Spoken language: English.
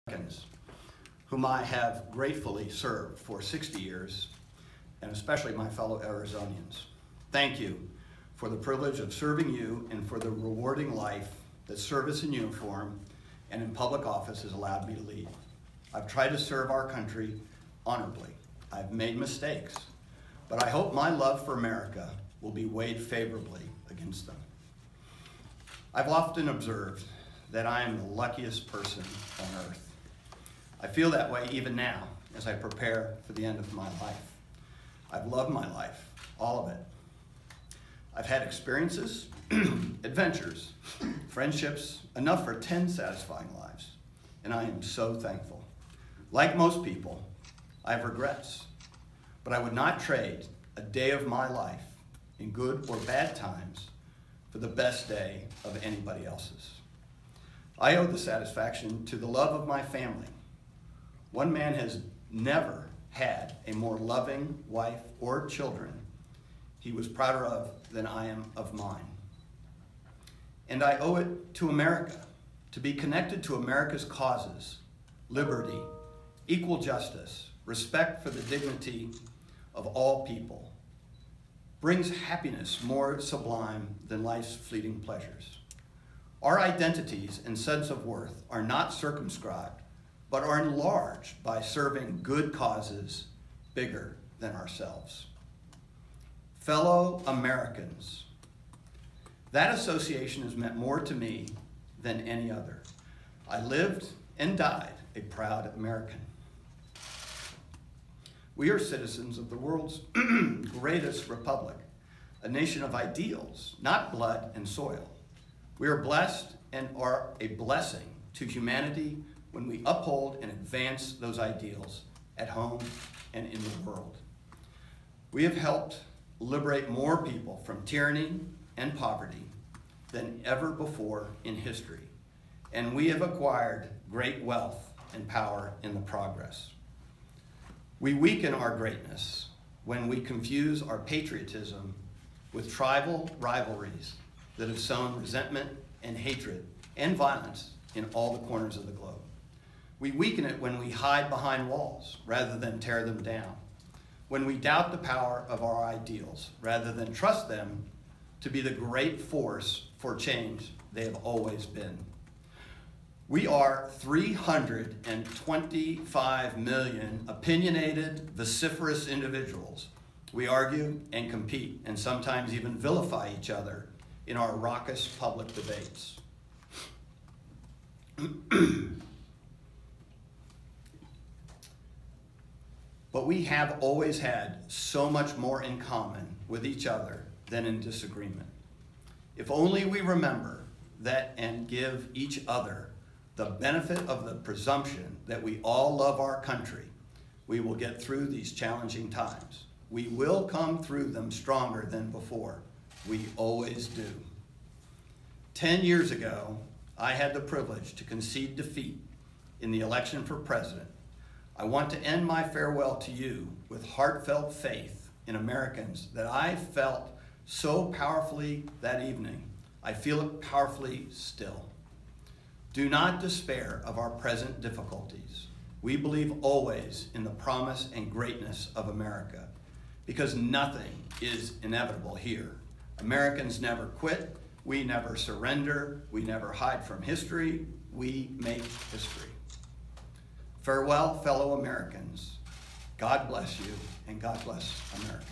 Americans, whom I have gratefully served for 60 years, and especially my fellow Arizonians. Thank you for the privilege of serving you and for the rewarding life that service in uniform and in public office has allowed me to lead. I've tried to serve our country honorably. I've made mistakes, but I hope my love for America will be weighed favorably against them. I've often observed that I am the luckiest person on earth. I feel that way even now as I prepare for the end of my life. I've loved my life, all of it. I've had experiences, adventures, friendships, enough for 10 satisfying lives, and I am so thankful. Like most people, I have regrets, but I would not trade a day of my life in good or bad times for the best day of anybody else's. I owe the satisfaction to the love of my family. One man has never had a more loving wife or children he was prouder of than I am of mine. And I owe it to America to be connected to America's causes: liberty, equal justice, respect for the dignity of all people, brings happiness more sublime than life's fleeting pleasures. Our identities and sense of worth are not circumscribed, but are enlarged by serving good causes bigger than ourselves. Fellow Americans, that association has meant more to me than any other. I lived and died a proud American. We are citizens of the world's greatest republic, a nation of ideals, not blood and soil. We are blessed and are a blessing to humanity when we uphold and advance those ideals at home and in the world. We have helped liberate more people from tyranny and poverty than ever before in history, and we have acquired great wealth and power in the progress. We weaken our greatness when we confuse our patriotism with tribal rivalries that have sown resentment and hatred and violence in all the corners of the globe. We weaken it when we hide behind walls rather than tear them down, when we doubt the power of our ideals rather than trust them to be the great force for change they have always been. We are 325 million opinionated, vociferous individuals. We argue and compete and sometimes even vilify each other in our raucous public debates. But we have always had so much more in common with each other than in disagreement. If only we remember that and give each other the benefit of the presumption that we all love our country, we will get through these challenging times. We will come through them stronger than before. We always do. 10 years ago, I had the privilege to concede defeat in the election for president. I want to end my farewell to you with heartfelt faith in Americans that I felt so powerfully that evening. I feel it powerfully still. Do not despair of our present difficulties. We believe always in the promise and greatness of America, because nothing is inevitable here. Americans never quit. We never surrender. We never hide from history. We make history. Farewell, fellow Americans. God bless you, and God bless America.